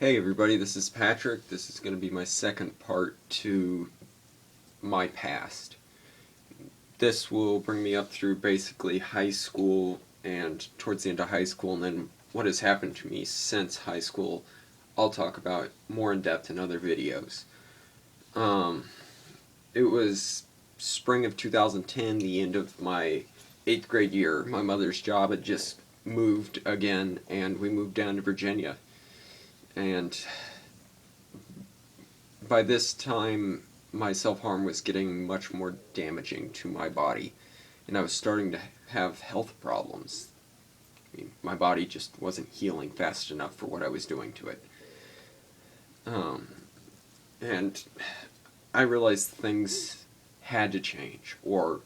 Hey everybody, this is Patrick. This is going to be my second part to my past. This will bring me up through basically high school and towards the end of high school, and then what has happened to me since high school I'll talk about more in depth in other videos. Um, it was spring of 2010, the end of my 8th grade year. My mother's job had just moved again, and we moved down to Virginia. And by this time, my self-harm was getting much more damaging to my body, and I was starting to have health problems. I mean, my body just wasn't healing fast enough for what I was doing to it. Um, and I realized things had to change, or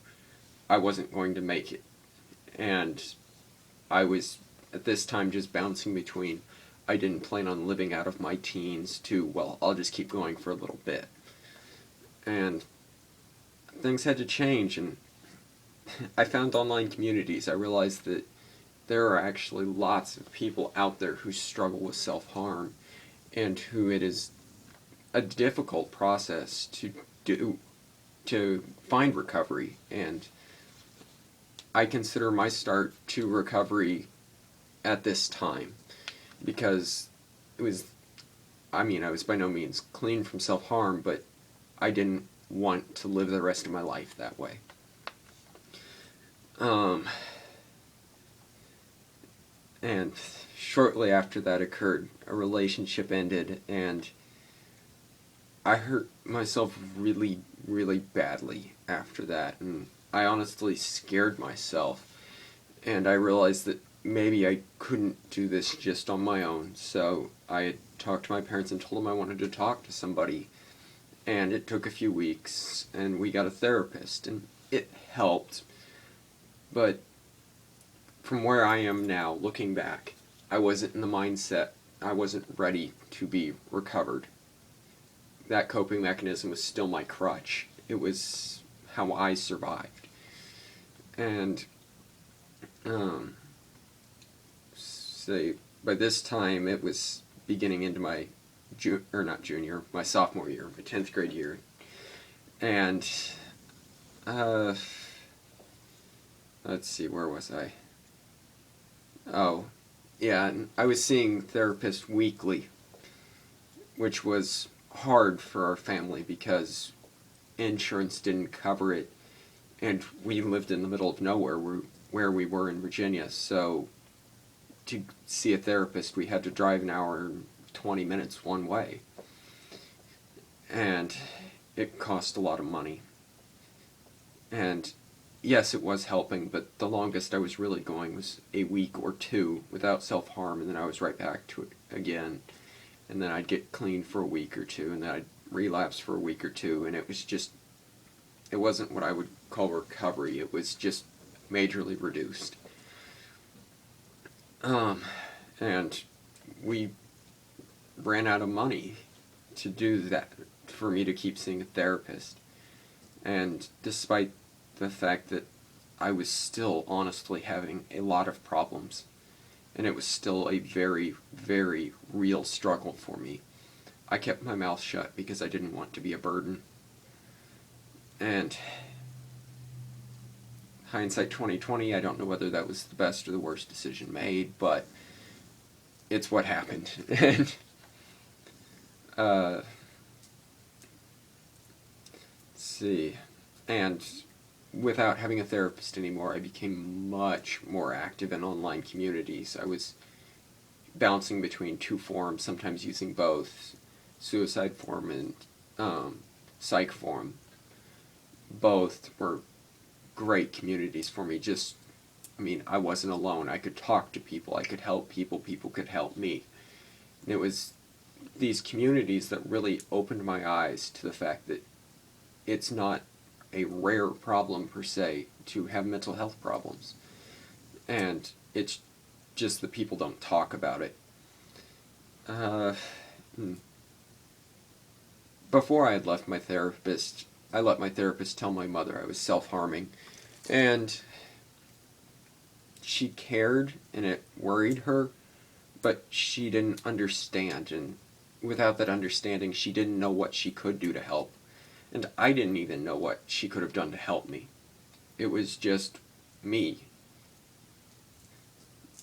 I wasn't going to make it. And I was, at this time, just bouncing between I didn't plan on living out of my teens to, well, I'll just keep going for a little bit. And things had to change, and I found online communities. I realized that there are actually lots of people out there who struggle with self-harm and who it is a difficult process to do to find recovery. And I consider my start to recovery at this time because it was, I was by no means clean from self-harm, but I didn't want to live the rest of my life that way. Um, and shortly after that occurred, a relationship ended, and I hurt myself really, really badly after that, and I honestly scared myself, and I realized that maybe I couldn't do this just on my own, so I had talked to my parents and told them I wanted to talk to somebody, and it took a few weeks, and we got a therapist, and it helped, but from where I am now, looking back, I wasn't in the mindset, I wasn't ready to be recovered. That coping mechanism was still my crutch. It was how I survived. And, say, by this time, it was beginning into my, my sophomore year, my 10th grade year. And, let's see, where was I? Oh, yeah, I was seeing therapists weekly, which was hard for our family because insurance didn't cover it, and we lived in the middle of nowhere where we were in Virginia, so to see a therapist we had to drive an hour and 20 minutes one way, and it cost a lot of money. And yes, it was helping, but the longest I was really going was a week or two without self-harm, and then I was right back to it again. And then I'd get clean for a week or two, and then I'd relapse for a week or two, and it wasn't what I would call recovery, it was just majorly reduced. And we ran out of money to do that, for me to keep seeing a therapist. And despite the fact that I was still honestly having a lot of problems, and it was still a very, very real struggle for me, I kept my mouth shut because I didn't want to be a burden. And hindsight 2020, I don't know whether that was the best or the worst decision made, but it's what happened. And let's see. And without having a therapist anymore, I became much more active in online communities. I was bouncing between two forums, sometimes using both, Suicide Forum and Psych Forum. Both were great communities for me. I wasn't alone. I could talk to people, I could help people, people could help me. And it was these communities that really opened my eyes to the fact that it's not a rare problem per se to have mental health problems. And it's just that people don't talk about it. Before I had left my therapist, I let my therapist tell my mother I was self-harming, and she cared and it worried her, but she didn't understand, and without that understanding, she didn't know what she could do to help, and I didn't even know what she could have done to help me. It was just me.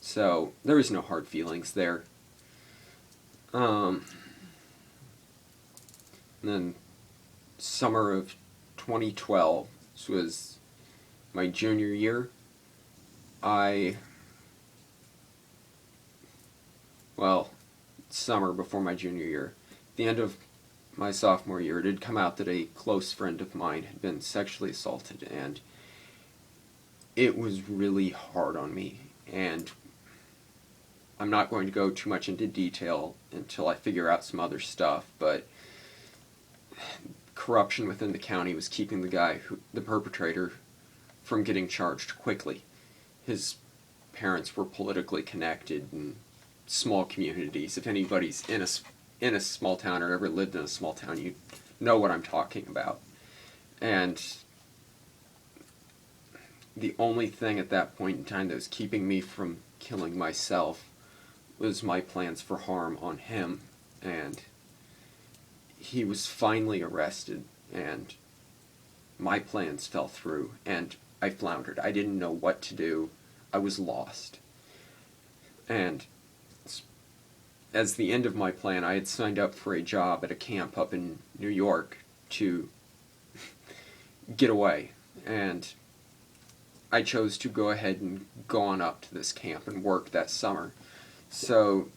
So there was no hard feelings there. And then summer of 2012, this was my junior year. Summer before my junior year. At the end of my sophomore year, it had come out that a close friend of mine had been sexually assaulted, and it was really hard on me. And I'm not going to go too much into detail until I figure out some other stuff, but corruption within the county was keeping the perpetrator, from getting charged quickly. His parents were politically connected in small communities. If anybody's in a small town or ever lived in a small town, you know what I'm talking about. And the only thing at that point in time that was keeping me from killing myself was my plans for harm on him. And he was finally arrested, and my plans fell through, and I floundered. I didn't know what to do. I was lost. And as the end of my plan, I had signed up for a job at a camp up in New York to get away. And I chose to go ahead and go on up to this camp and work that summer. So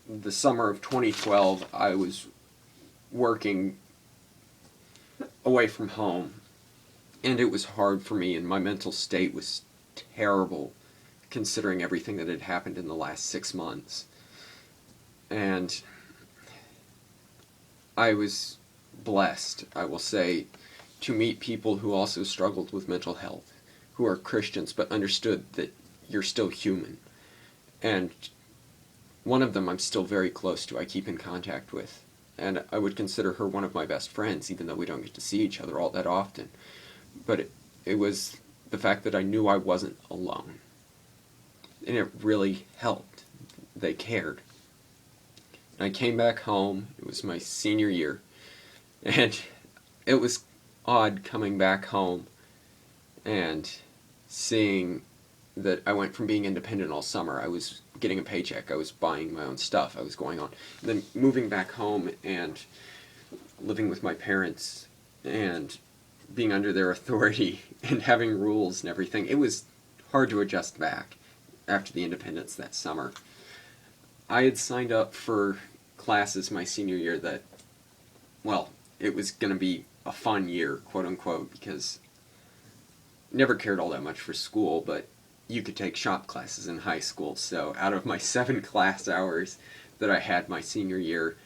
the summer of 2012, I was working away from home, and it was hard for me, and my mental state was terrible considering everything that had happened in the last 6 months. And I was blessed, I will say, to meet people who also struggled with mental health, who are Christians but understood that you're still human. And one of them I'm still very close to, I keep in contact with. And I would consider her one of my best friends, even though we don't get to see each other all that often. But it was the fact that I knew I wasn't alone. And it really helped. They cared. And I came back home, it was my senior year, and it was odd coming back home and seeing that I went from being independent all summer. I was getting a paycheck, I was buying my own stuff, I was going on. And then moving back home and living with my parents and being under their authority and having rules and everything, it was hard to adjust back after the independence that summer. I had signed up for classes my senior year that, well, it was going to be a fun year, quote unquote, because never cared all that much for school, but you could take shop classes in high school. So out of my 7 class hours that I had my senior year,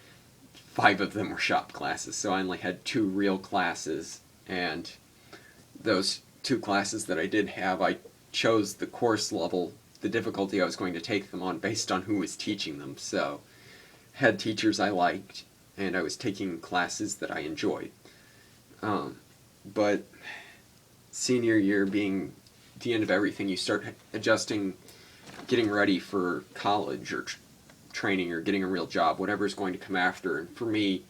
5 of them were shop classes. So I only had 2 real classes, and those 2 classes that I did have, I chose the course level, the difficulty I was going to take them on based on who was teaching them. So had teachers I liked, and I was taking classes that I enjoyed. But senior year being the end of everything, you start adjusting, getting ready for college or training or getting a real job, whatever's going to come after. And for me,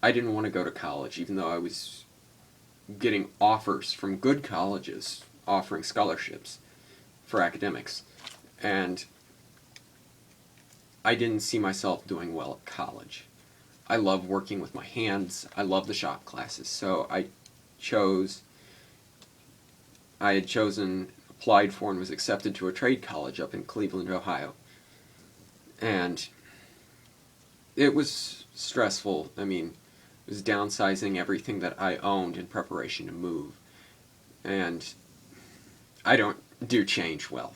I didn't want to go to college, even though I was getting offers from good colleges offering scholarships for academics. And I didn't see myself doing well at college. I love working with my hands. I love the shop classes. So I had chosen, applied for, and was accepted to a trade college up in Cleveland, Ohio. And it was stressful. I mean, it was downsizing everything that I owned in preparation to move. And I don't do change well.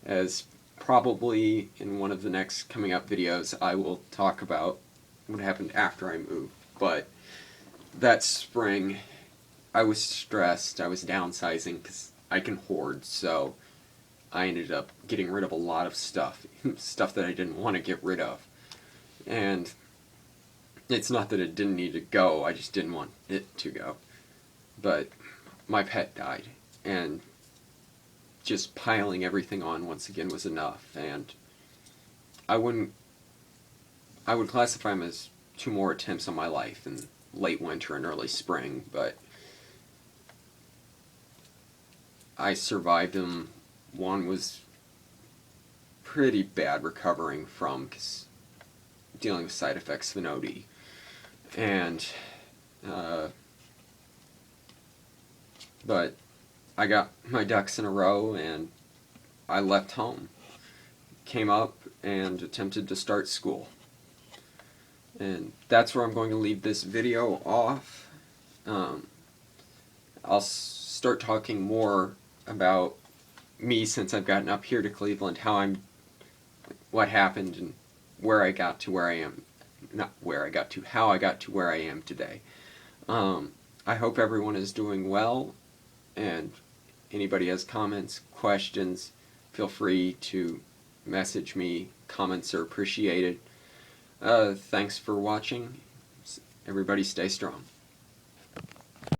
As probably in one of the next coming up videos, I will talk about what happened after I moved. But that spring, I was stressed, I was downsizing because I can hoard, so I ended up getting rid of a lot of stuff, stuff that I didn't want to get rid of. And it's not that it didn't need to go, I just didn't want it to go. But my pet died, and just piling everything on once again was enough, and I would classify them as 2 more attempts on my life in late winter and early spring, but I survived them. One was pretty bad recovering from, because dealing with side effects of an OD, and but I got my ducks in a row and I left home, came up and attempted to start school. And that's where I'm going to leave this video off. I'll start talking more about me since I've gotten up here to Cleveland, what happened and where I got to where I am, how I got to where I am today. I hope everyone is doing well, and anybody has comments, questions, feel free to message me. Comments are appreciated. Thanks for watching. Everybody stay strong.